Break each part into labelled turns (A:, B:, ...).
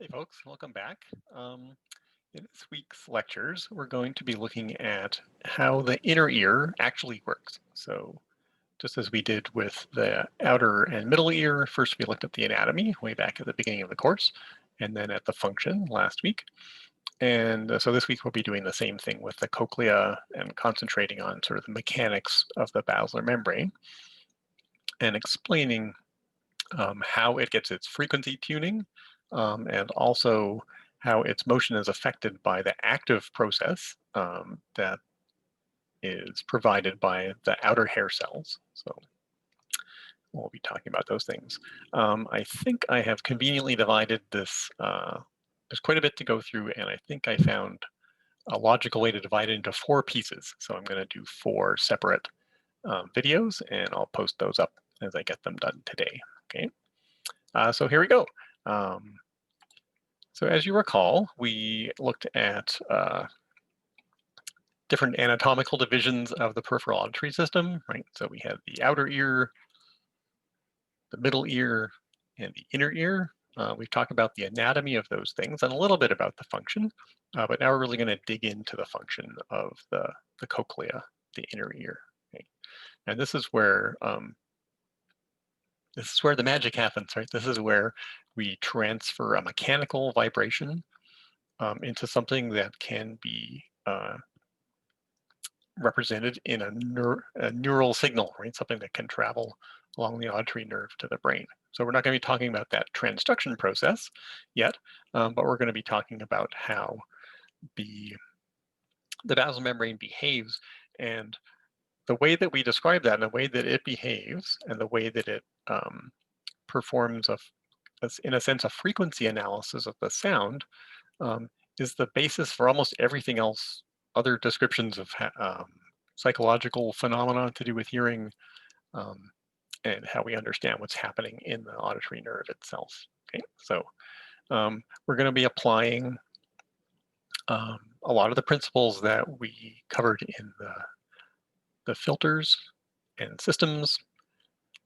A: Hey folks, welcome back. In this week's lectures, we're going to be looking at how the inner ear actually works. So just as we did with the outer and middle ear, first we looked at the anatomy way back at the beginning of the course, and then at the function last week. And so this week we'll be doing the same thing with the cochlea and concentrating on sort of the mechanics of the basilar membrane and explaining how it gets its frequency tuning, and also how its motion is affected by the active process that is provided by the outer hair cells. So we'll be talking about those things. I think I have conveniently divided this. There's quite a bit to go through, and I think I found a logical way to divide it into 4 pieces. So I'm going to do 4 separate videos, and I'll post those up as I get them done today. Okay. So here we go. So as you recall, we looked at different anatomical divisions of the peripheral auditory system, right? So we had the outer ear, the middle ear, and the inner ear. We've talked about the anatomy of those things and a little bit about the function, but now we're really going to dig into the function of the cochlea, the inner ear. Okay? And this is where the magic happens, right? This is where we transfer a mechanical vibration into something that can be represented in a neural signal, right? Something that can travel along the auditory nerve to the brain. So we're not going to be talking about that transduction process yet, but we're going to be talking about how the basal membrane behaves, and the way that we describe that and the way that it behaves and the way that it performs in a sense, a frequency analysis of the sound is the basis for almost everything else, other descriptions of psychological phenomena to do with hearing, and how we understand what's happening in the auditory nerve itself. Okay, so we're going to be applying a lot of the principles that we covered in the filters and systems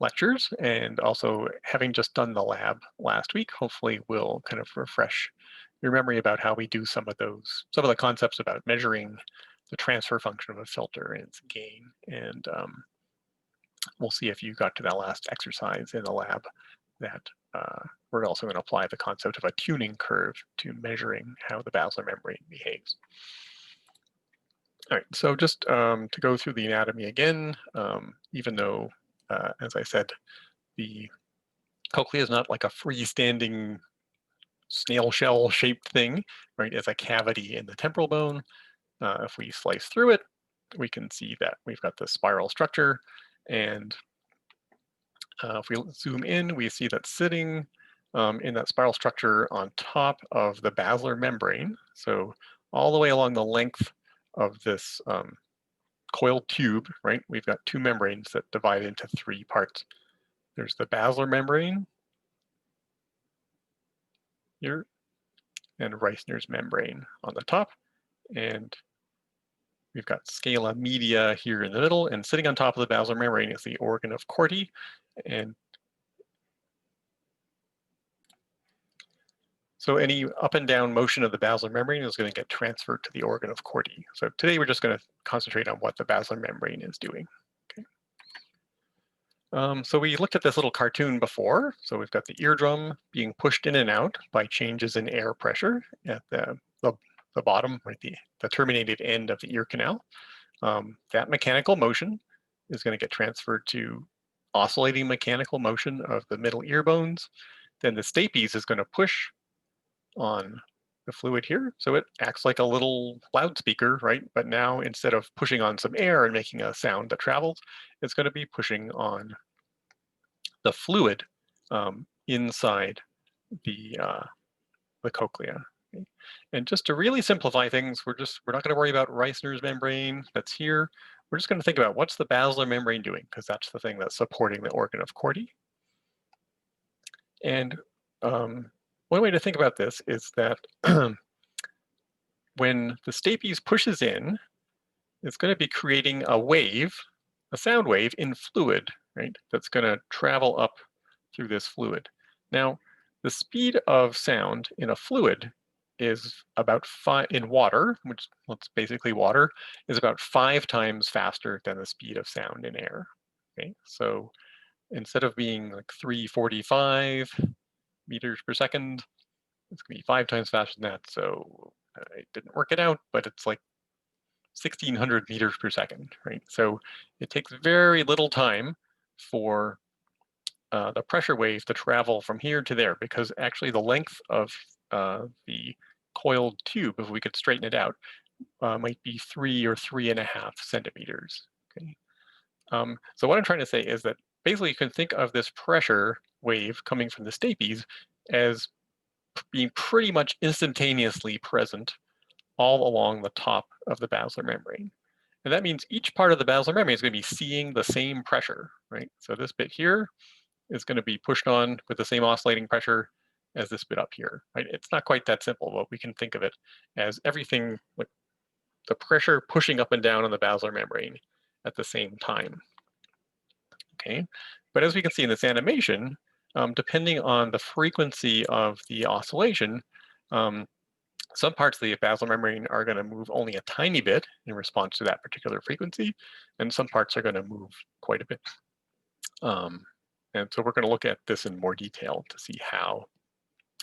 A: lectures, and also having just done the lab last week, hopefully will kind of refresh your memory about how we do some of the concepts about measuring the transfer function of a filter and its gain. And we'll see if you got to that last exercise in the lab that we're also going to apply the concept of a tuning curve to measuring how the basilar membrane behaves. All right, so just to go through the anatomy again, even though, as I said, the cochlea is not like a freestanding snail shell shaped thing, right? It's a cavity in the temporal bone. If we slice through it, we can see that we've got the spiral structure. And if we zoom in, we see that sitting in that spiral structure on top of the basilar membrane, so all the way along the length of this coiled tube, right? We've got 2 membranes that divide into 3 parts. There's the basilar membrane here, and Reissner's membrane on the top. And we've got scala media here in the middle, and sitting on top of the basilar membrane is the organ of Corti. And so any up and down motion of the basilar membrane is going to get transferred to the organ of Corti. So today we're just going to concentrate on what the basilar membrane is doing. Okay. So we looked at this little cartoon before. So we've got the eardrum being pushed in and out by changes in air pressure at the bottom, right, the terminated end of the ear canal. That mechanical motion is going to get transferred to oscillating mechanical motion of the middle ear bones. Then the stapes is going to push on the fluid here. So it acts like a little loudspeaker, right? But now instead of pushing on some air and making a sound that travels, it's going to be pushing on the fluid inside the cochlea. Okay. And just to really simplify things, we're not going to worry about Reissner's membrane that's here. We're just going to think about what's the basilar membrane doing, because that's the thing that's supporting the organ of Corti. And one way to think about this is that when the stapes pushes in, it's going to be creating a wave, a sound wave in fluid, right? That's going to travel up through this fluid. Now, the speed of sound in a fluid is about in water, which that's basically water, is about 5 times faster than the speed of sound in air. Okay, so instead of being like 345 meters per second, it's gonna be 5 times faster than that. So I didn't work it out, but it's like 1600 meters per second, right? So it takes very little time for the pressure wave to travel from here to there, because actually the length of the coiled tube, if we could straighten it out, might be 3 or 3.5 centimeters. Okay. So what I'm trying to say is that basically you can think of this pressure wave coming from the stapes as being pretty much instantaneously present all along the top of the basilar membrane. And that means each part of the basilar membrane is going to be seeing the same pressure, right? So this bit here is going to be pushed on with the same oscillating pressure as this bit up here, right? It's not quite that simple, but we can think of it as everything, like the pressure pushing up and down on the basilar membrane at the same time, okay? But as we can see in this animation, depending on the frequency of the oscillation, some parts of the basilar membrane are going to move only a tiny bit in response to that particular frequency, and some parts are going to move quite a bit. And so we're going to look at this in more detail to see how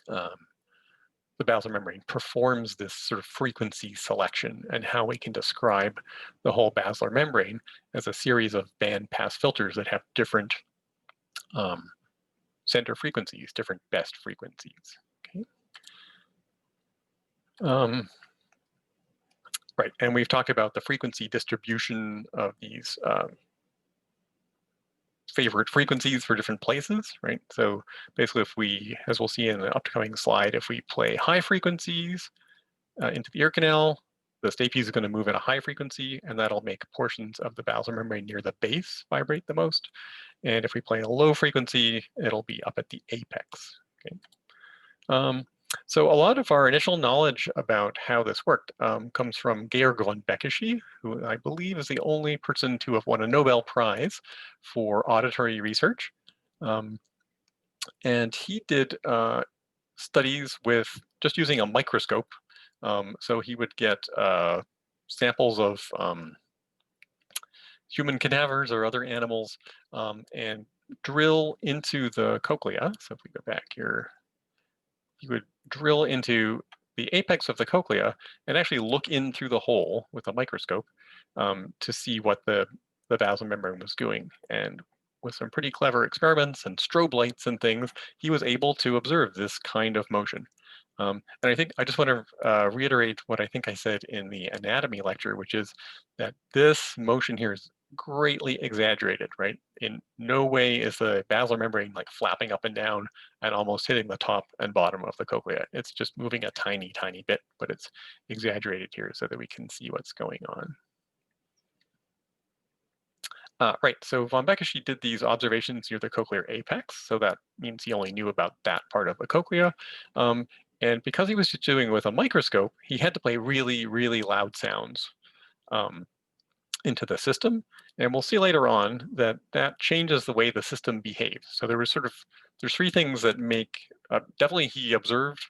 A: the basilar membrane performs this sort of frequency selection and how we can describe the whole basilar membrane as a series of bandpass filters that have different center frequencies, different best frequencies. Okay. Right, and we've talked about the frequency distribution of these favorite frequencies for different places, right? So basically if we, as we'll see in the upcoming slide, if we play high frequencies into the ear canal, the stapes is going to move at a high frequency, and that'll make portions of the basilar membrane near the base vibrate the most. And if we play a low frequency, it'll be up at the apex. Okay. So a lot of our initial knowledge about how this worked comes from Georg von Békésy, who I believe is the only person to have won a Nobel Prize for auditory research. And he did studies with just using a microscope. So he would get samples of human cadavers or other animals and drill into the cochlea. So if we go back here, he would drill into the apex of the cochlea and actually look in through the hole with a microscope to see what the basilar membrane was doing. And with some pretty clever experiments and strobe lights and things, he was able to observe this kind of motion. And I think I just want to reiterate what I think I said in the anatomy lecture, which is that this motion here is greatly exaggerated, right? In no way is the basilar membrane like flapping up and down and almost hitting the top and bottom of the cochlea. It's just moving a tiny, tiny bit, but it's exaggerated here so that we can see what's going on. Right, so von Békésy did these observations near the cochlear apex, so that means he only knew about that part of the cochlea. And because he was just doing with a microscope, he had to play really, really loud sounds into the system. And we'll see later on that that changes the way the system behaves. So there was there's 3 things that make, definitely he observed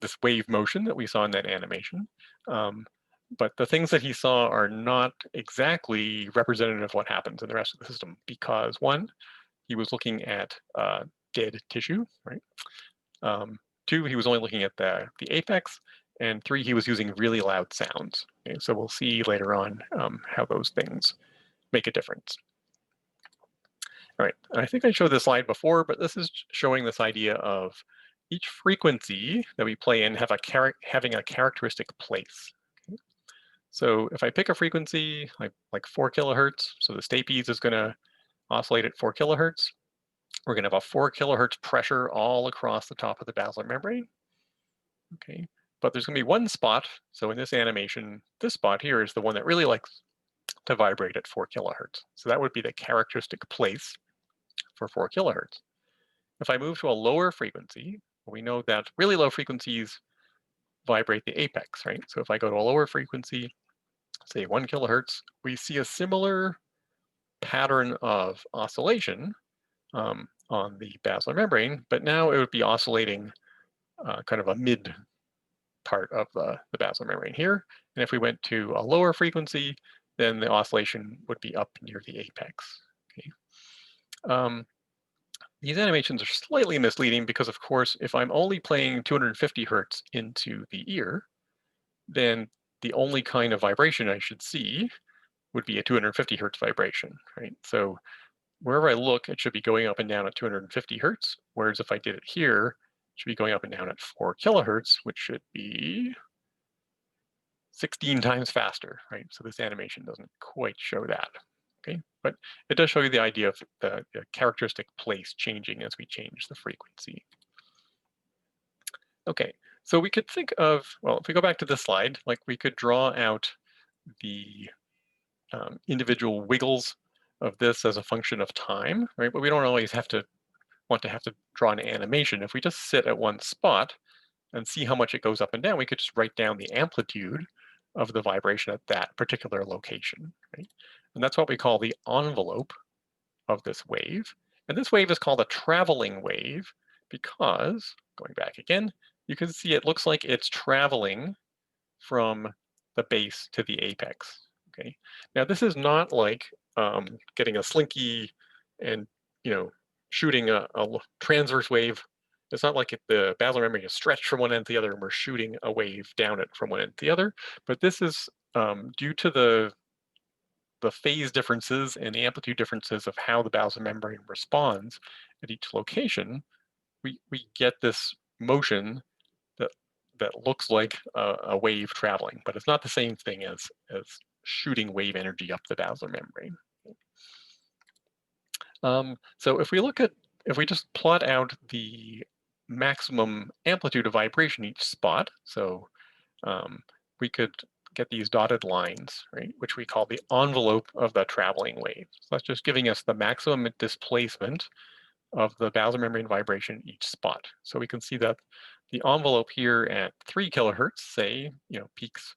A: this wave motion that we saw in that animation. But the things that he saw are not exactly representative of what happens in the rest of the system, because 1, he was looking at dead tissue, right? 2, he was only looking at the apex, and 3, he was using really loud sounds. Okay, so we'll see later on how those things make a difference. All right, I think I showed this slide before, but this is showing this idea of each frequency that we play in having a characteristic place. Okay? So if I pick a frequency like 4 kilohertz, so the stapes is going to oscillate at 4 kilohertz. We're going to have a 4 kilohertz pressure all across the top of the basilar membrane. Okay, but there's going to be one spot. So in this animation, this spot here is the one that really likes to vibrate at 4 kilohertz. So that would be the characteristic place for 4 kilohertz. If I move to a lower frequency, we know that really low frequencies vibrate the apex, right? So if I go to a lower frequency, say 1 kilohertz, we see a similar pattern of oscillation on the basilar membrane, but now it would be oscillating kind of a mid part of the basilar membrane here. And if we went to a lower frequency, then the oscillation would be up near the apex. Okay. These animations are slightly misleading because, of course, if I'm only playing 250 hertz into the ear, then the only kind of vibration I should see would be a 250 hertz vibration, right? So wherever I look, it should be going up and down at 250 hertz, whereas if I did it here, it should be going up and down at 4 kilohertz, which should be 16 times faster, right? So this animation doesn't quite show that. Okay, but it does show you the idea of the characteristic place changing as we change the frequency. Okay, so we could think of, well, if we go back to this slide, like we could draw out the individual wiggles of this as a function of time, right? But we don't always want to draw an animation. If we just sit at one spot and see how much it goes up and down, we could just write down the amplitude of the vibration at that particular location, right? And that's what we call the envelope of this wave. And this wave is called a traveling wave because, going back again, you can see it looks like it's traveling from the base to the apex. Okay. Now this is not like getting a slinky and shooting a transverse wave. It's not like the basilar membrane is stretched from one end to the other and we're shooting a wave down it from one end to the other. But this is due to the phase differences and the amplitude differences of how the basilar membrane responds at each location. We get this motion that looks like a wave traveling, but it's not the same thing as shooting wave energy up the basilar membrane. So if we just plot out the maximum amplitude of vibration each spot, so we could get these dotted lines, right, which we call the envelope of the traveling wave. So that's just giving us the maximum displacement of the basilar membrane vibration each spot. So we can see that the envelope here at 3 kilohertz, say, peaks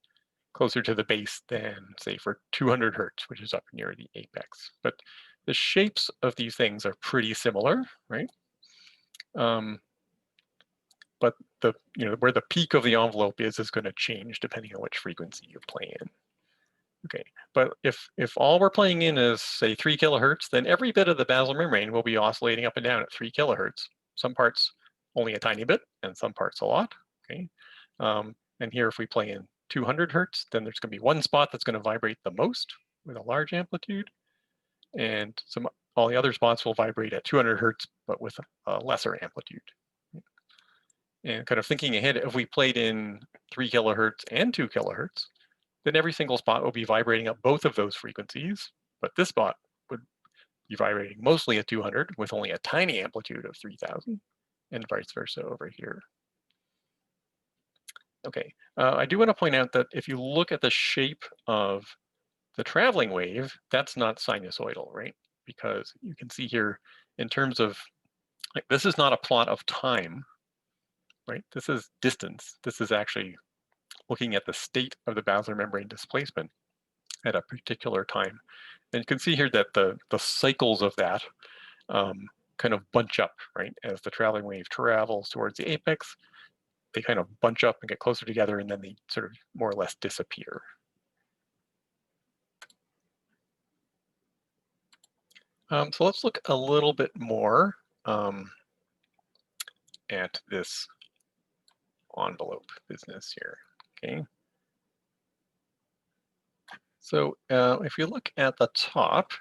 A: closer to the base than, say, for 200 hertz, which is up near the apex. But the shapes of these things are pretty similar, right? But where the peak of the envelope is going to change depending on which frequency you play in. Okay, but if all we're playing in is, say, 3 kilohertz, then every bit of the basilar membrane will be oscillating up and down at 3 kilohertz. Some parts only a tiny bit, and some parts a lot. Okay, and here if we play in 200 hertz, then there's going to be one spot that's going to vibrate the most with a large amplitude, and all the other spots will vibrate at 200 hertz, but with a lesser amplitude. And kind of thinking ahead, if we played in 3 kilohertz and 2 kilohertz, then every single spot will be vibrating up both of those frequencies, but this spot would be vibrating mostly at 200 with only a tiny amplitude of 3000, and vice versa over here. Okay, I do want to point out that if you look at the shape of the traveling wave, that's not sinusoidal, right? Because you can see here in terms of, like, this is not a plot of time, right? This is distance. This is actually looking at the state of the basilar membrane displacement at a particular time. And you can see here that the cycles of that kind of bunch up, right? As the traveling wave travels towards the apex, they kind of bunch up and get closer together, and then they sort of more or less disappear. So let's look a little bit more at this envelope business here, okay? So if you look at the top,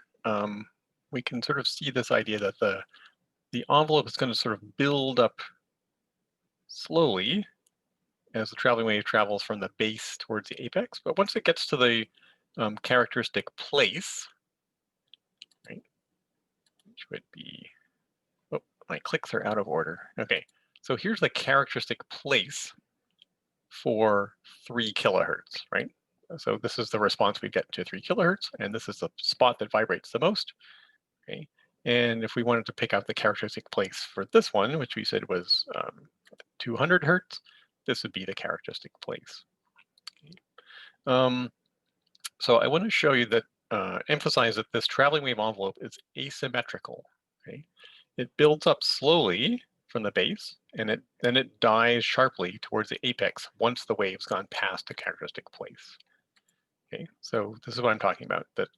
A: we can sort of see this idea that the envelope is going to sort of build up slowly as the traveling wave travels from the base towards the apex. But once it gets to the characteristic place, right, which would be, oh, my clicks are out of order. Okay, so here's the characteristic place for 3 kilohertz, right? So this is the response we get to 3 kilohertz, and this is the spot that vibrates the most. Okay, and if we wanted to pick out the characteristic place for this one, which we said was 200 hertz, this would be the characteristic place. Okay. So I want to show you that, emphasize that this traveling wave envelope is asymmetrical. Okay, it builds up slowly from the base, and then it dies sharply towards the apex once the wave's gone past a characteristic place. Okay, so this is what I'm talking about, that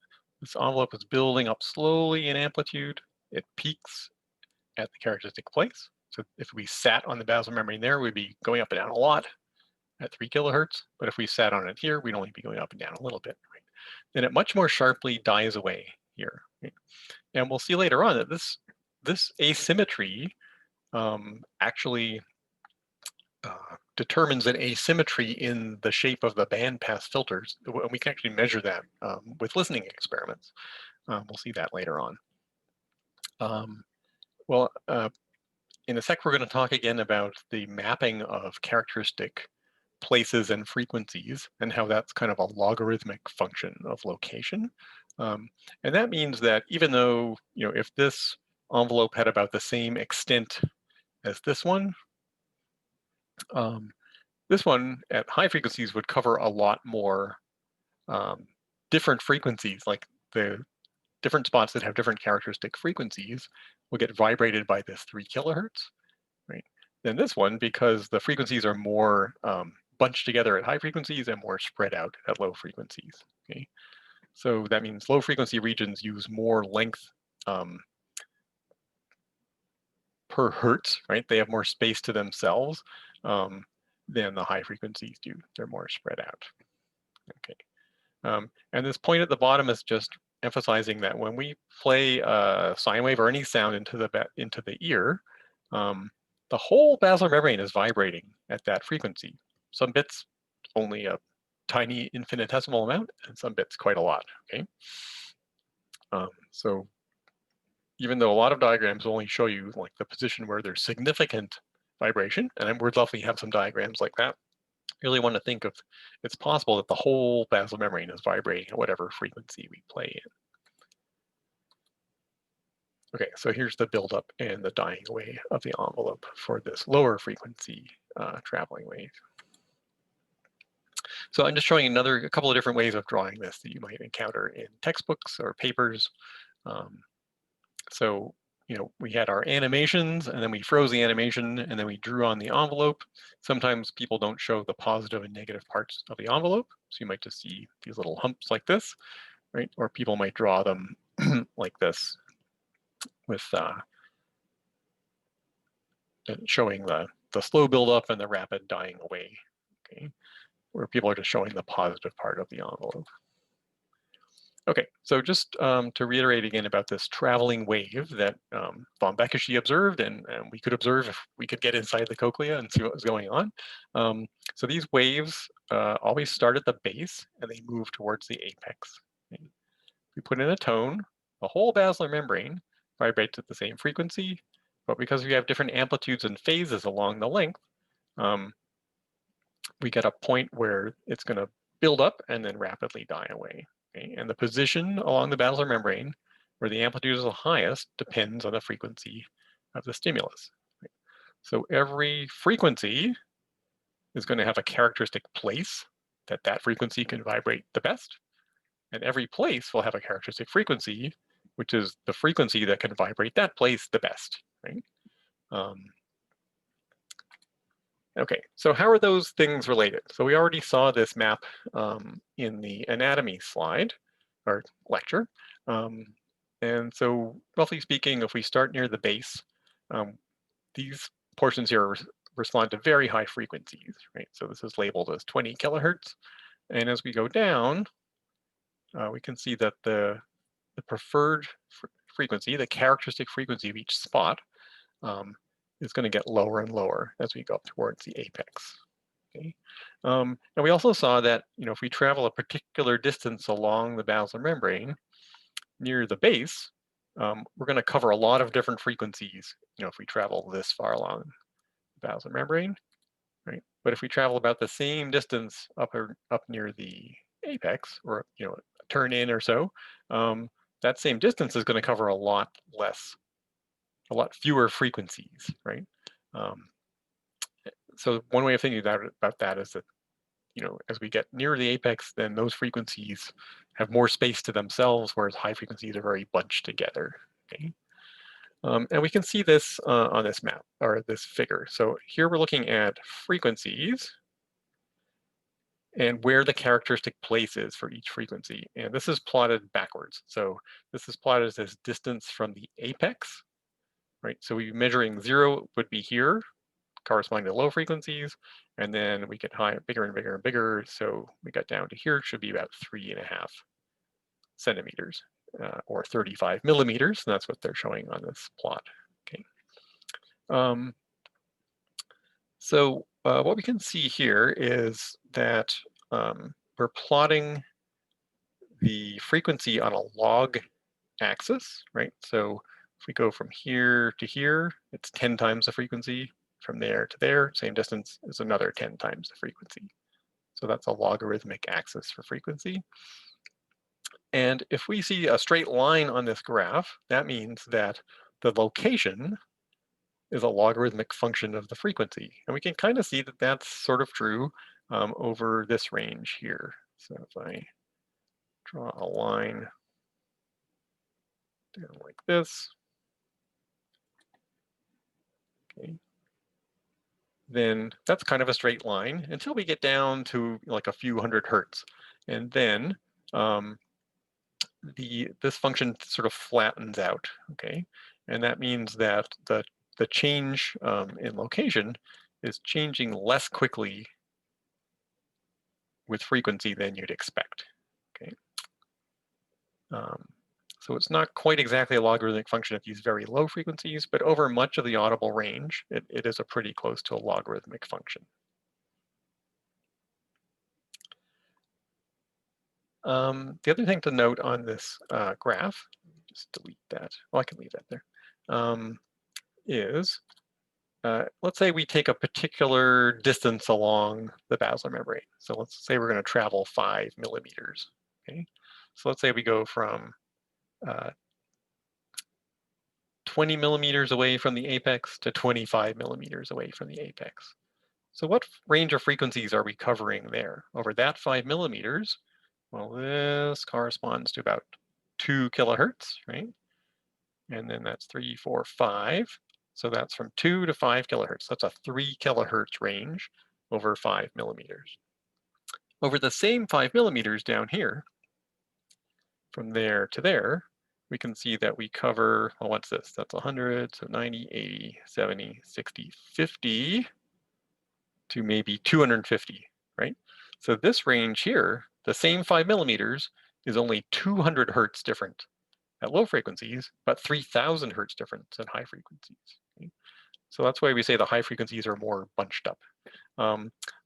A: this envelope is building up slowly in amplitude. It peaks at the characteristic place. So if we sat on the basal membrane there, we'd be going up and down a lot at 3 kilohertz. But if we sat on it here, we'd only be going up and down a little bit. Right? Then it much more sharply dies away here. Right? And we'll see later on that this asymmetry actually determines an asymmetry in the shape of the bandpass filters. And we can actually measure that with listening experiments. We'll see that later on. In a sec, we're going to talk again about the mapping of characteristic places and frequencies and how that's kind of a logarithmic function of location. And that means that even though, if this envelope had about the same extent as this one at high frequencies would cover a lot more different frequencies, like the different spots that have different characteristic frequencies will get vibrated by this 3 kilohertz, right? Then this one, because the frequencies are more bunched together at high frequencies and more spread out at low frequencies, okay? So that means low frequency regions use more length per hertz, right? They have more space to themselves than the high frequencies do. They're more spread out, okay? And this point at the bottom is just emphasizing that when we play a sine wave or any sound into the ear, the whole basilar membrane is vibrating at that frequency. Some bits only a tiny infinitesimal amount, and some bits quite a lot. Okay, so even though a lot of diagrams only show you like the position where there's significant vibration, and we'd lovely have some diagrams like that, really want to think of it's possible that the whole basal membrane is vibrating at whatever frequency we play in. Okay, so here's the buildup and the dying away of the envelope for this lower frequency traveling wave. So I'm just showing a couple of different ways of drawing this that you might encounter in textbooks or papers. So we had our animations, and then we froze the animation, and then we drew on the envelope. Sometimes people don't show the positive and negative parts of the envelope, so you might just see these little humps like this, right? Or people might draw them like this with showing the slow buildup and the rapid dying away, okay? Where people are just showing the positive part of the envelope. Okay, so just to reiterate again about this traveling wave that von Bekesy observed, and we could observe if we could get inside the cochlea and see what was going on. So these waves always start at the base and they move towards the apex. Okay. We put in a tone, the whole basilar membrane vibrates at the same frequency, but because we have different amplitudes and phases along the length, we get a point where it's going to build up and then rapidly die away. Okay? And the position along the basilar membrane where the amplitude is the highest depends on the frequency of the stimulus. Right? So every frequency is going to have a characteristic place that frequency can vibrate the best. And every place will have a characteristic frequency, which is the frequency that can vibrate that place the best. Right? Okay, so how are those things related? So we already saw this map in the anatomy slide or lecture. And so roughly speaking, if we start near the base, these portions here respond to very high frequencies, right? So this is labeled as 20 kilohertz. And as we go down, we can see that the preferred frequency, the characteristic frequency of each spot, is going to get lower and lower as we go up towards the apex. Okay. And we also saw that if we travel a particular distance along the basilar membrane near the base, we're going to cover a lot of different frequencies. If we travel this far along the basilar membrane, right? But if we travel about the same distance up near the apex, or a turn in or so, that same distance is going to cover a lot fewer frequencies, right? So one way of thinking about that is that, as we get near the apex, then those frequencies have more space to themselves, whereas high frequencies are very bunched together. Okay. And we can see this on this map, or this figure. So here we're looking at frequencies and where the characteristic place is for each frequency. And this is plotted backwards. So this is plotted as distance from the apex, right? So we're measuring 0 would be here, corresponding to low frequencies, and then we get higher, bigger and bigger and bigger. So we got down to here, it should be about 3.5 centimeters, or 35 millimeters, and that's what they're showing on this plot. Okay. So what we can see here is that we're plotting the frequency on a log axis, right? So if we go from here to here, it's 10 times the frequency. From there to there, same distance is another 10 times the frequency. So that's a logarithmic axis for frequency. And if we see a straight line on this graph, that means that the location is a logarithmic function of the frequency. And we can kind of see that that's sort of true over this range here. So if I draw a line down like this, okay, then that's kind of a straight line until we get down to like a few hundred hertz. And then this function sort of flattens out, okay? And that means that the change in location is changing less quickly with frequency than you'd expect, okay? So it's not quite exactly a logarithmic function at these very low frequencies, but over much of the audible range, it is a pretty close to a logarithmic function. The other thing to note on this graph, just delete that, well, I can leave that there, is let's say we take a particular distance along the basilar membrane. So let's say we're going to travel 5 millimeters, okay? So let's say we go from 20 millimeters away from the apex to 25 millimeters away from the apex. So what range of frequencies are we covering there? Over that 5 millimeters, well, this corresponds to about 2 kilohertz, right? And then that's 3, 4, 5. So that's from 2 to 5 kilohertz. That's a 3 kilohertz range over 5 millimeters. Over the same 5 millimeters down here, from there to there, we can see that we cover, well, what's this? That's 100, so 90, 80, 70, 60, 50 to maybe 250, right? So this range here, the same 5 millimeters, is only 200 hertz different at low frequencies, but 3,000 hertz difference at high frequencies. Okay? So that's why we say the high frequencies are more bunched up.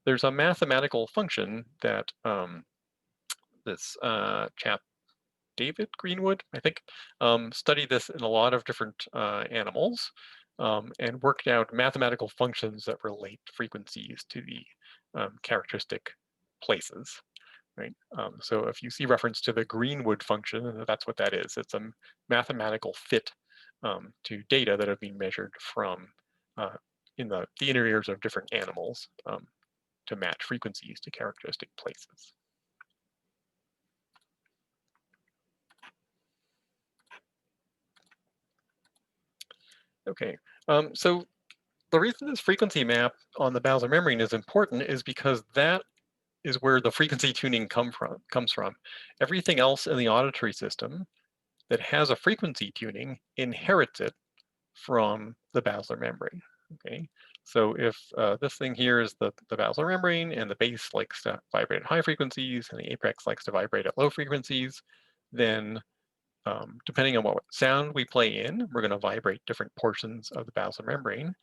A: There's a mathematical function that this chap, David Greenwood, I think, studied this in a lot of different animals and worked out mathematical functions that relate frequencies to the characteristic places. Right. So if you see reference to the Greenwood function, that's what that is. It's a mathematical fit to data that have been measured from in the inner ears of different animals to match frequencies to characteristic places. Okay, so the reason this frequency map on the basilar membrane is important is because that is where the frequency tuning comes from. Everything else in the auditory system that has a frequency tuning inherits it from the basilar membrane. Okay, so if this thing here is the basilar membrane and the base likes to vibrate at high frequencies and the apex likes to vibrate at low frequencies, then depending on what sound we play in, we're going to vibrate different portions of the basilar membrane.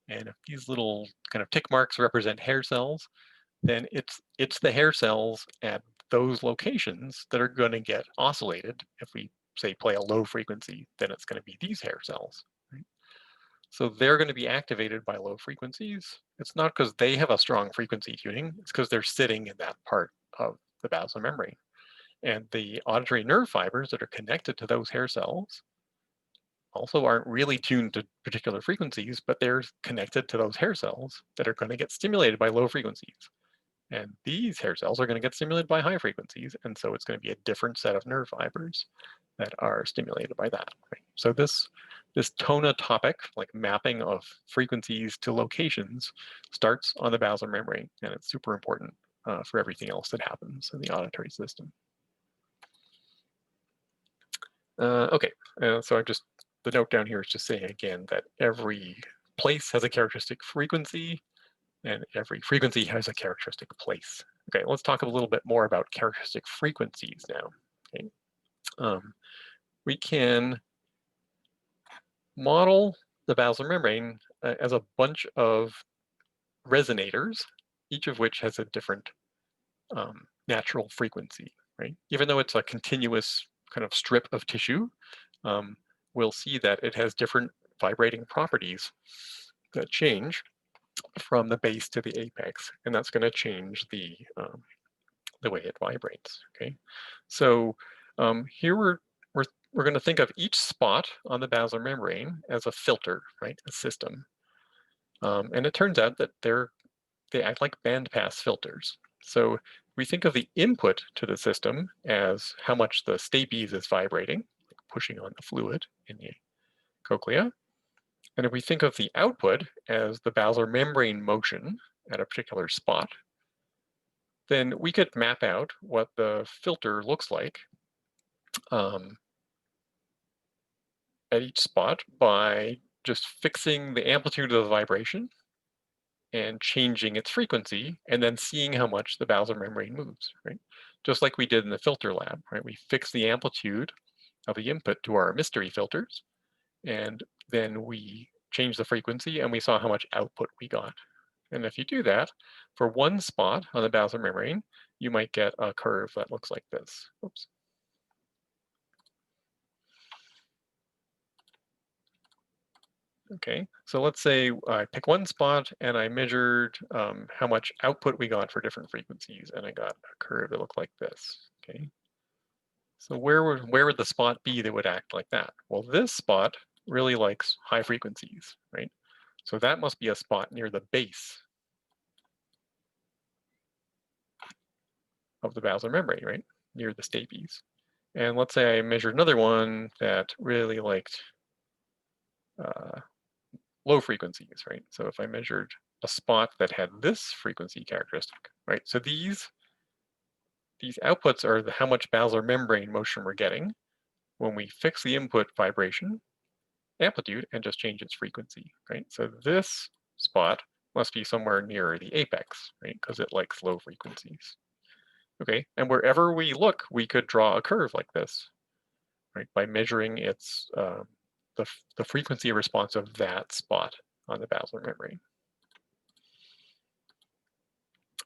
A: And if these little kind of tick marks represent hair cells, then it's the hair cells at those locations that are going to get oscillated. If we say play a low frequency, then it's going to be these hair cells. Right? So they're going to be activated by low frequencies. It's not because they have a strong frequency tuning, it's because they're sitting in that part of the basilar membrane. And the auditory nerve fibers that are connected to those hair cells also aren't really tuned to particular frequencies, but they're connected to those hair cells that are going to get stimulated by low frequencies. And these hair cells are going to get stimulated by high frequencies. And so it's going to be a different set of nerve fibers that are stimulated by that. Right? So this this tonotopic, like mapping of frequencies to locations, starts on the basal membrane, and it's super important for everything else that happens in the auditory system. Okay, so the note down here is just saying again that every place has a characteristic frequency, and every frequency has a characteristic place. Okay, let's talk a little bit more about characteristic frequencies now. Okay. We can model the basal membrane as a bunch of resonators, each of which has a different natural frequency, right? Even though it's a continuous kind of strip of tissue, we'll see that it has different vibrating properties that change from the base to the apex, and that's going to change the way it vibrates. Okay, so here we're going to think of each spot on the basal membrane as a filter, right? A system, and it turns out that they act like bandpass filters. So we think of the input to the system as how much the stapes is vibrating, like pushing on the fluid in the cochlea. And if we think of the output as the basal membrane motion at a particular spot, then we could map out what the filter looks like at each spot by just fixing the amplitude of the vibration and changing its frequency, and then seeing how much the basal membrane moves, right? Just like we did in the filter lab, right? We fixed the amplitude of the input to our mystery filters, and then we changed the frequency and we saw how much output we got. And if you do that for one spot on the basal membrane, you might get a curve that looks like this. Oops. Okay, so let's say I pick one spot and I measured how much output we got for different frequencies, and I got a curve that looked like this. Okay, so where would the spot be that would act like that? Well, this spot really likes high frequencies, right? So that must be a spot near the base of the basal membrane, right? Near the stapes. And let's say I measured another one that really liked low frequencies, right? So if I measured a spot that had this frequency characteristic, right? So these outputs are how much basal membrane motion we're getting when we fix the input vibration amplitude and just change its frequency, right? So this spot must be somewhere near the apex, right? Because it likes low frequencies. Okay, and wherever we look, we could draw a curve like this, right? By measuring its the frequency response of that spot on the basal membrane.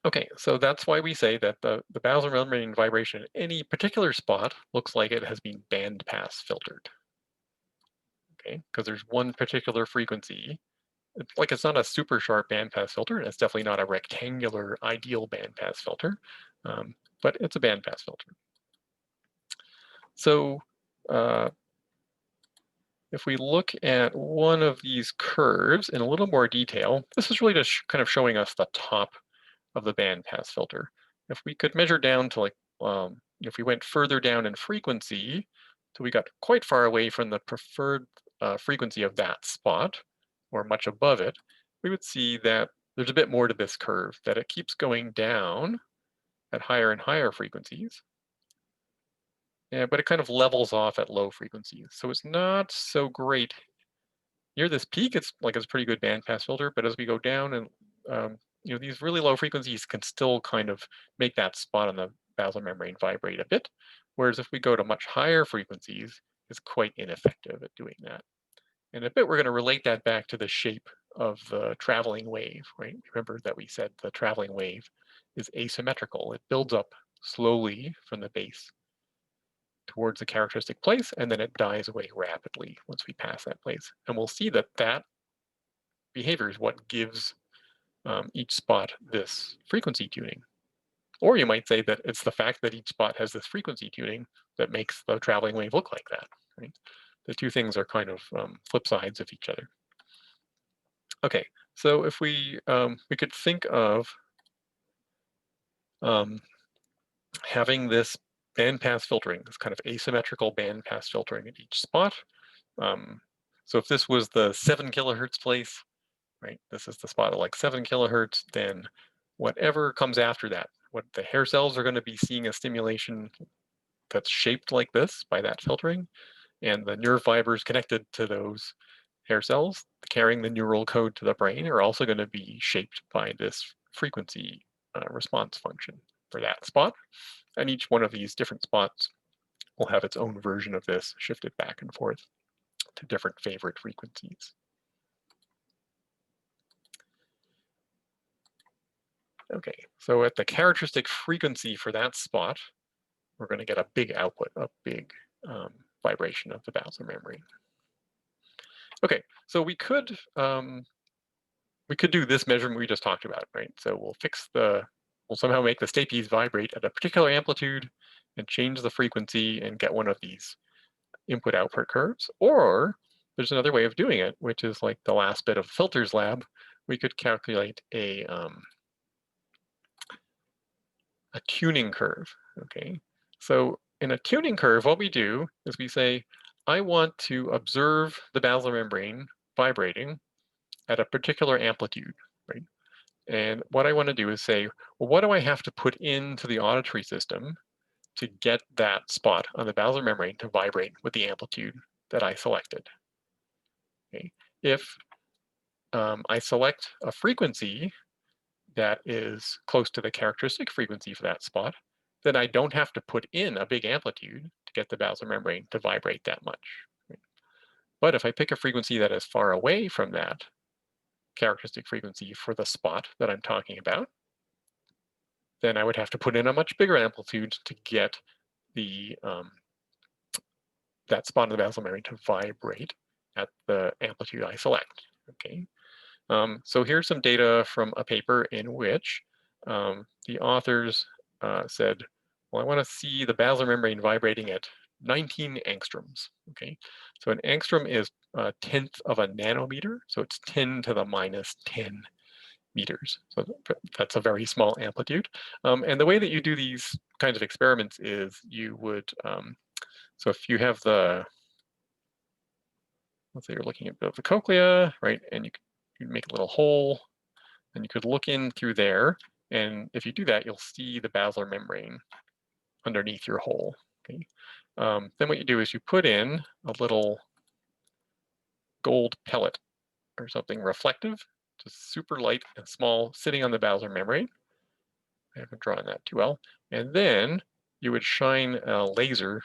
A: Okay, so that's why we say that the basal membrane vibration at any particular spot looks like it has been bandpass filtered. Okay, because there's one particular frequency. It's not a super sharp bandpass filter, and it's definitely not a rectangular ideal bandpass filter, but it's a bandpass filter. So if we look at one of these curves in a little more detail, this is really just kind of showing us the top of the bandpass filter. If we could measure down to if we went further down in frequency, so we got quite far away from the preferred frequency of that spot, or much above it, we would see that there's a bit more to this curve, that it keeps going down at higher and higher frequencies. Yeah, but it kind of levels off at low frequencies. So it's not so great. Near this peak, it's a pretty good bandpass filter, but as we go down and these really low frequencies can still kind of make that spot on the basal membrane vibrate a bit. Whereas if we go to much higher frequencies, it's quite ineffective at doing that. In a bit, we're going to relate that back to the shape of the traveling wave, right? Remember that we said the traveling wave is asymmetrical. It builds up slowly from the base towards a characteristic place, and then it dies away rapidly once we pass that place. And we'll see that that behavior is what gives each spot this frequency tuning. Or you might say that it's the fact that each spot has this frequency tuning that makes the traveling wave look like that, right? The two things are kind of flip sides of each other. Okay, so if we could think of having this bandpass filtering, this kind of asymmetrical bandpass filtering at each spot. So if this was the 7 kilohertz place, right, this is the spot at like 7 kilohertz, then whatever comes after that, what the hair cells are going to be seeing a stimulation that's shaped like this by that filtering, and the nerve fibers connected to those hair cells carrying the neural code to the brain are also going to be shaped by this frequency response function for that spot. And each one of these different spots will have its own version of this shifted back and forth to different favorite frequencies. Okay, so at the characteristic frequency for that spot, we're going to get a big output, a big vibration of the basal membrane. Okay, so we could do this measurement we just talked about, right? So we'll somehow make the state piece vibrate at a particular amplitude and change the frequency and get one of these input-output curves. Or there's another way of doing it, which is like the last bit of filters lab. We could calculate a tuning curve, okay? So in a tuning curve, what we do is we say, I want to observe the basal membrane vibrating at a particular amplitude, right? And what I want to do is say, well, what do I have to put into the auditory system to get that spot on the basal membrane to vibrate with the amplitude that I selected? Okay. If I select a frequency that is close to the characteristic frequency for that spot, then I don't have to put in a big amplitude to get the basal membrane to vibrate that much. Right? But if I pick a frequency that is far away from that characteristic frequency for the spot that I'm talking about, then I would have to put in a much bigger amplitude to get the that spot of the basal membrane to vibrate at the amplitude I select. Okay. So here's some data from a paper in which the authors said, well, I want to see the basal membrane vibrating at 19 angstroms. Okay, so an angstrom is a tenth of a nanometer, so it's 10 to the minus 10 meters. So that's a very small amplitude. And the way that you do these kinds of experiments is you would, so if you have the, let's say you're looking at the cochlea, right, and you make a little hole, and you could look in through there, and if you do that, you'll see the basilar membrane underneath your hole. Okay. Then what you do is you put in a little gold pellet or something reflective, just super light and small, sitting on the basilar membrane. I haven't drawn that too well. And then you would shine a laser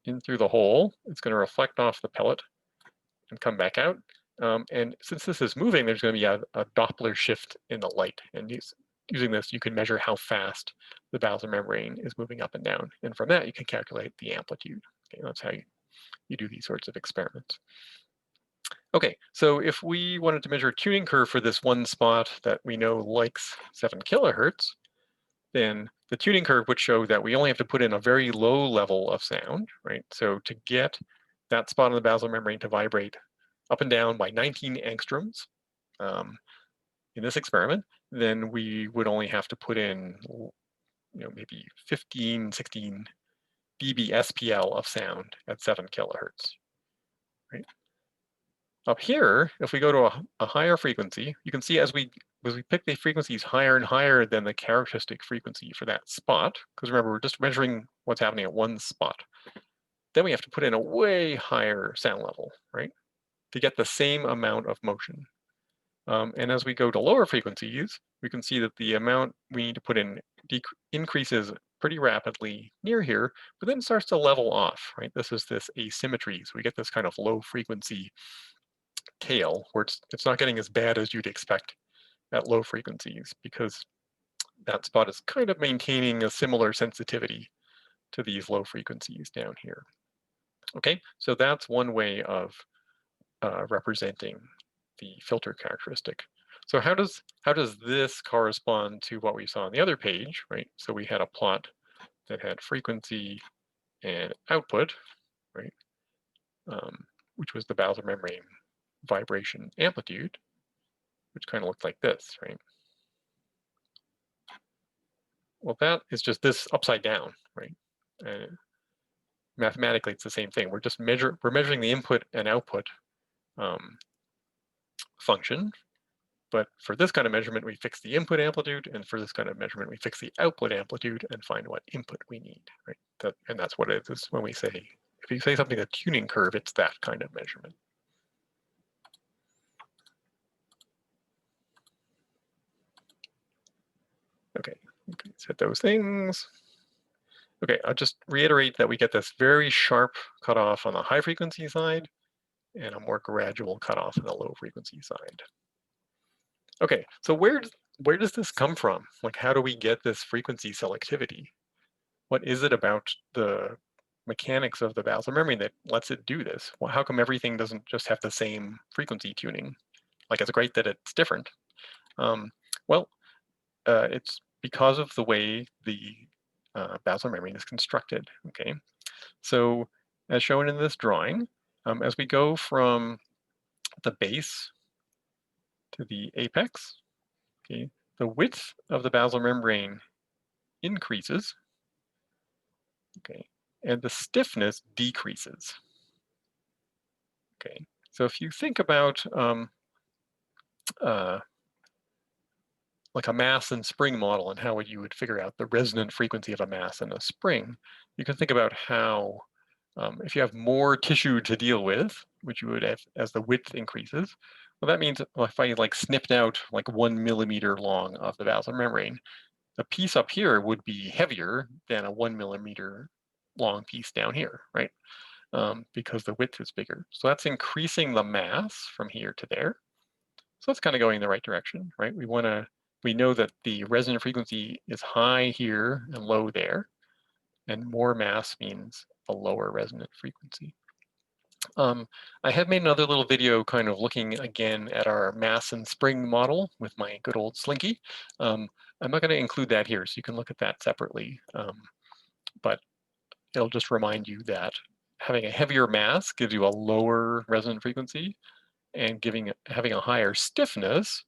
A: in through the hole. It's going to reflect off the pellet and come back out. And since this is moving, there's going to be a Doppler shift in the light. And using this, you can measure how fast the basilar membrane is moving up and down. And from that, you can calculate the amplitude. Okay, that's how you do these sorts of experiments. Okay, so if we wanted to measure a tuning curve for this one spot that we know likes 7 kilohertz, then the tuning curve would show that we only have to put in a very low level of sound, right? So to get that spot on the basilar membrane to vibrate up and down by 19 angstroms in this experiment, then we would only have to put in, maybe 15, 16 dB SPL of sound at 7 kilohertz, right? Up here, if we go to a higher frequency, you can see as we pick the frequencies higher and higher than the characteristic frequency for that spot, because remember, we're just measuring what's happening at one spot. Then we have to put in a way higher sound level, right, to get the same amount of motion. And as we go to lower frequencies, we can see that the amount we need to put in increases pretty rapidly near here, but then starts to level off, right? This is this asymmetry. So we get this kind of low frequency tail where it's not getting as bad as you'd expect at low frequencies, because that spot is kind of maintaining a similar sensitivity to these low frequencies down here. Okay, so that's one way of representing the filter characteristic. So how does this correspond to what we saw on the other page, right? So we had a plot that had frequency and output, right? Which was the basal membrane vibration amplitude, which kind of looked like this, right? Well, that is just this upside down, right? mathematically it's the same thing. We're measuring the input and output function. But for this kind of measurement, we fix the input amplitude, and for this kind of measurement, we fix the output amplitude and find what input we need, right? And that's what it is when we say, if you say something a tuning curve, it's that kind of measurement. Okay, set those things. Okay, I'll just reiterate that we get this very sharp cutoff on the high frequency side and a more gradual cutoff on the low frequency side. Okay, so where does this come from? Like, how do we get this frequency selectivity? What is it about the mechanics of the basal membrane that lets it do this? Well, how come everything doesn't just have the same frequency tuning? Like, it's great that it's different. Well, it's because of the way the basal membrane is constructed, okay? So as shown in this drawing, as we go from the base to the apex, okay, the width of the basal membrane increases, okay, and the stiffness decreases. Okay, so if you think about like a mass and spring model and how you would figure out the resonant frequency of a mass and a spring, you can think about how if you have more tissue to deal with, which you would have as the width increases, well, that means if I like snipped out like 1 millimeter long of the basal membrane, the piece up here would be heavier than a 1 millimeter long piece down here, right? Because the width is bigger. So that's increasing the mass from here to there. So that's kind of going in the right direction, right? We know that the resonant frequency is high here and low there, and more mass means a lower resonant frequency. I have made another little video kind of looking again at our mass and spring model with my good old Slinky. I'm not going to include that here, so you can look at that separately. But it'll just remind you that having a heavier mass gives you a lower resonant frequency, and having a higher stiffness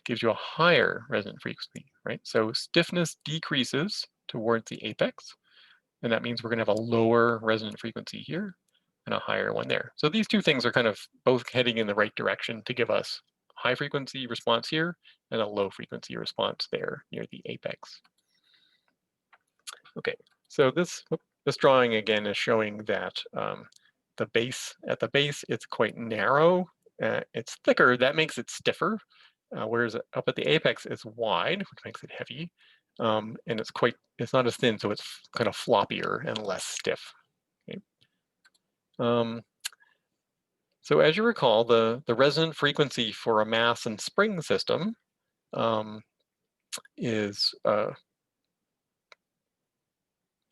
A: gives you a higher resonant frequency, right? So stiffness decreases towards the apex, and that means we're going to have a lower resonant frequency here and a higher one there. So these two things are kind of both heading in the right direction to give us high frequency response here and a low frequency response there near the apex. Okay, so this drawing again is showing that at the base it's quite narrow. It's thicker, that makes it stiffer, whereas up at the apex it's wide, which makes it heavy, and it's not as thin, so it's kind of floppier and less stiff. Okay. So as you recall, the resonant frequency for a mass and spring system is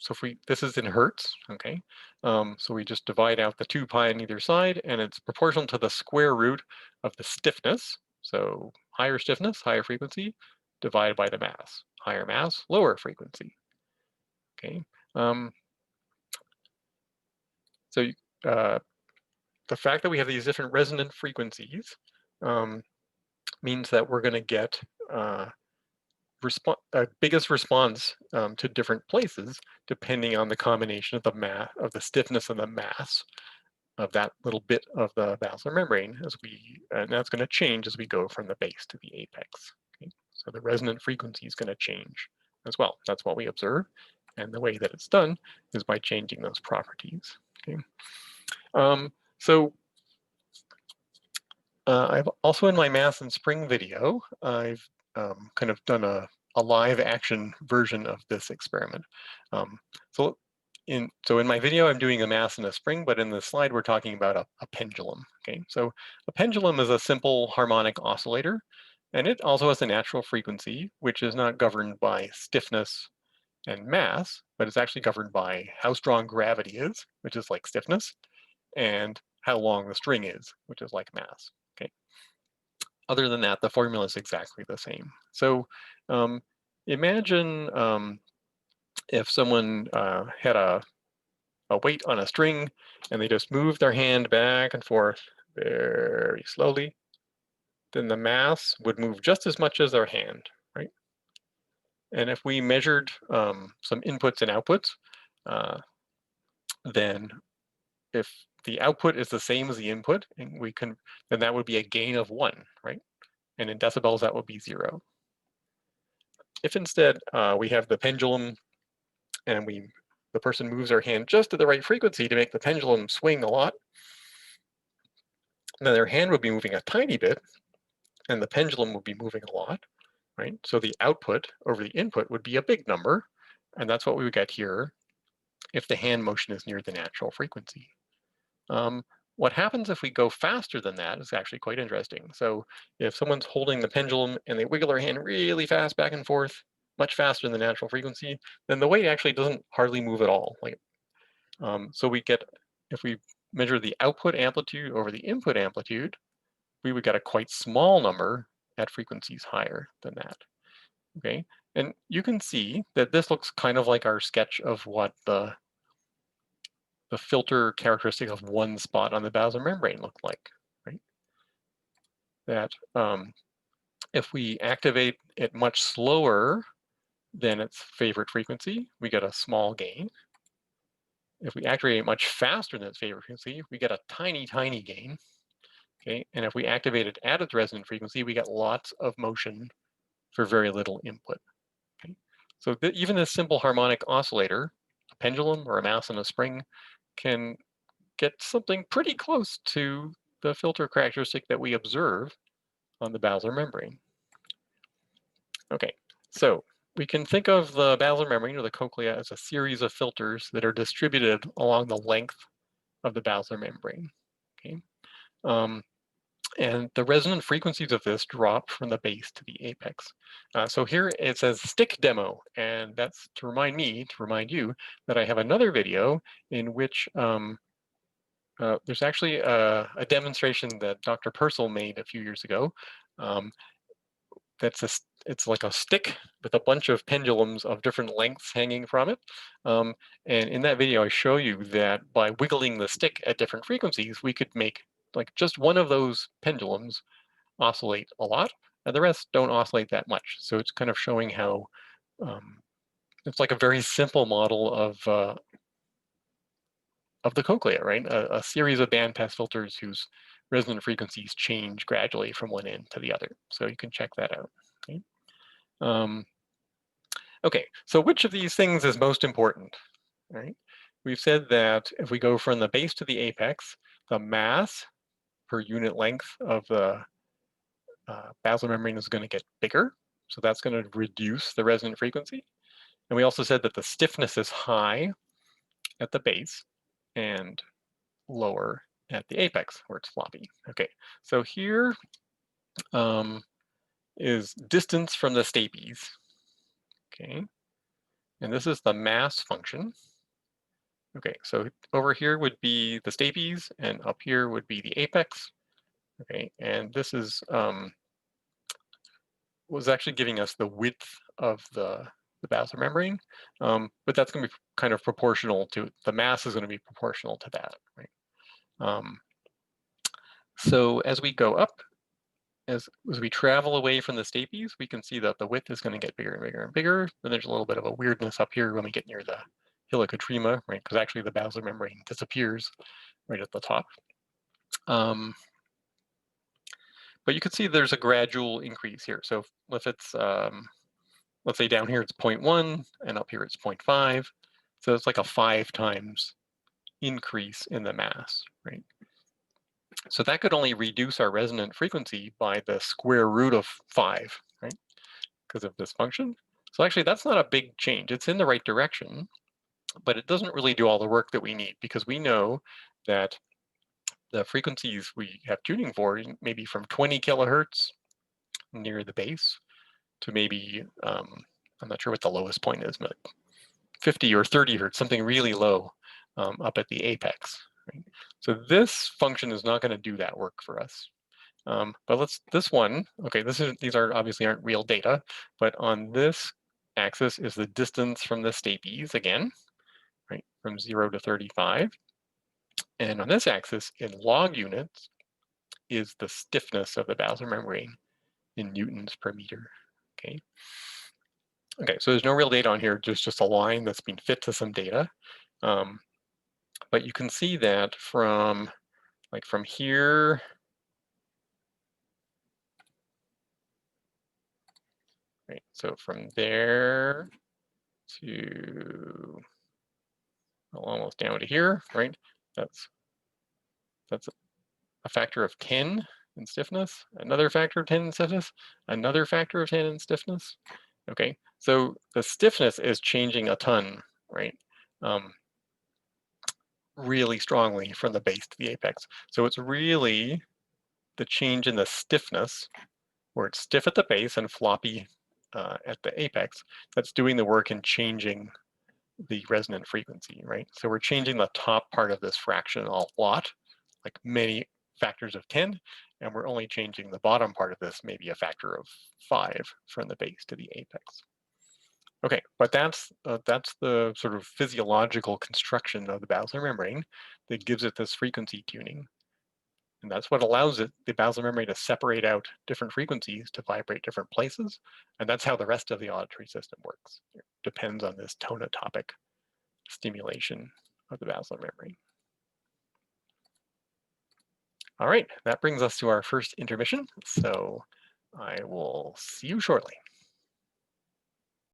A: so this is in hertz, okay? So we just divide out the 2 pi on either side, and it's proportional to the square root of the stiffness. So higher stiffness, higher frequency, divided by the mass. Higher mass, lower frequency, okay? So the fact that we have these different resonant frequencies means that we're gonna get biggest response to different places depending on the combination of the stiffness and the mass of that little bit of the basal membrane and that's going to change as we go from the base to the apex. Okay? So the resonant frequency is going to change as well. That's what we observe, and the way that it's done is by changing those properties. Okay? I've also in my mass and spring video, I've kind of done a live action version of this experiment. So in my video, I'm doing a mass and a spring, but in the slide, we're talking about a pendulum. Okay, so a pendulum is a simple harmonic oscillator, and it also has a natural frequency, which is not governed by stiffness and mass, but it's actually governed by how strong gravity is, which is like stiffness, and how long the string is, which is like mass. Okay. Other than that, the formula is exactly the same. So imagine if someone had a weight on a string and they just moved their hand back and forth very slowly, then the mass would move just as much as their hand, right? And if we measured some inputs and outputs, then if the output is the same as the input, and then that would be a gain of 1, right? And in decibels, that would be 0. If instead we have the pendulum and the person moves their hand just at the right frequency to make the pendulum swing a lot, then their hand would be moving a tiny bit and the pendulum would be moving a lot, right? So the output over the input would be a big number, and that's what we would get here if the hand motion is near the natural frequency. What happens if we go faster than that is actually quite interesting. So if someone's holding the pendulum and they wiggle their hand really fast back and forth, much faster than the natural frequency, then the weight actually doesn't hardly move at all. So we get, if we measure the output amplitude over the input amplitude, we would get a quite small number at frequencies higher than that. Okay, and you can see that this looks kind of like our sketch of what the filter characteristic of one spot on the basal membrane looked like, right? That if we activate it much slower than its favorite frequency, we get a small gain. If we activate it much faster than its favorite frequency, we get a tiny, tiny gain. Okay, and if we activate it at its resonant frequency, we get lots of motion for very little input. Okay, so even this simple harmonic oscillator, a pendulum or a mass in a spring, can get something pretty close to the filter characteristic that we observe on the basilar membrane. Okay, so we can think of the basilar membrane or the cochlea as a series of filters that are distributed along the length of the basilar membrane. Okay, and the resonant frequencies of this drop from the base to the apex. So here it says stick demo, and that's to remind you that I have another video in which there's actually a demonstration that Dr. Purcell made a few years ago. It's like a stick with a bunch of pendulums of different lengths hanging from it. And in that video, I show you that by wiggling the stick at different frequencies, we could make like just one of those pendulums oscillate a lot, and the rest don't oscillate that much. So it's kind of showing how it's like a very simple model of the cochlea, right? A series of bandpass filters whose resonant frequencies change gradually from one end to the other. So you can check that out. Okay. Okay, so which of these things is most important? Right? We've said that if we go from the base to the apex, the mass per unit length of the basilar membrane is going to get bigger. So that's going to reduce the resonant frequency. And we also said that the stiffness is high at the base and lower at the apex where it's floppy. Okay, so here is distance from the stapes. Okay, and this is the mass function. Okay, so over here would be the stapes, and up here would be the apex. Okay, and this is was actually giving us the width of the basilar membrane, but that's going to be kind of proportional to the mass is going to be proportional to that, right? So as we go up, as we travel away from the stapes, we can see that the width is going to get bigger and bigger and bigger. Then there's a little bit of a weirdness up here when we get near the helicotrema, right? Because actually the basilar membrane disappears right at the top. But you can see there's a gradual increase here. So if it's, let's say down here it's 0.1 and up here it's 0.5. So it's like a 5 times increase in the mass, right? So that could only reduce our resonant frequency by the square root of 5, right? Because of this function. So actually that's not a big change. It's in the right direction, but it doesn't really do all the work that we need because we know that the frequencies we have tuning for maybe from 20 kilohertz near the base to maybe, I'm not sure what the lowest point is, but 50 or 30 hertz, something really low up at the apex. Right? So this function is not going to do that work for us. But this one, okay, these obviously aren't real data, but on this axis is the distance from the stapes again, right, from 0 to 35. And on this axis in log units is the stiffness of the basilar membrane in newtons per meter, okay? Okay, so there's no real data on here, just a line that's been fit to some data. But you can see that from here, right? So from there to almost down to here, right? That's a factor of 10 in stiffness, another factor of 10 in stiffness, another factor of 10 in stiffness. Okay, so the stiffness is changing a ton, right? Really strongly from the base to the apex. So it's really the change in the stiffness, where it's stiff at the base and floppy at the apex, that's doing the work in changing the resonant frequency, right? So we're changing the top part of this fraction a lot, like many factors of 10, and we're only changing the bottom part of this, maybe a factor of 5 from the base to the apex. Okay, but that's the sort of physiological construction of the basilar membrane that gives it this frequency tuning. And that's what allows the basilar membrane to separate out different frequencies to vibrate different places. And that's how the rest of the auditory system works. It depends on this tonotopic stimulation of the basilar membrane. All right, that brings us to our first intermission. So I will see you shortly.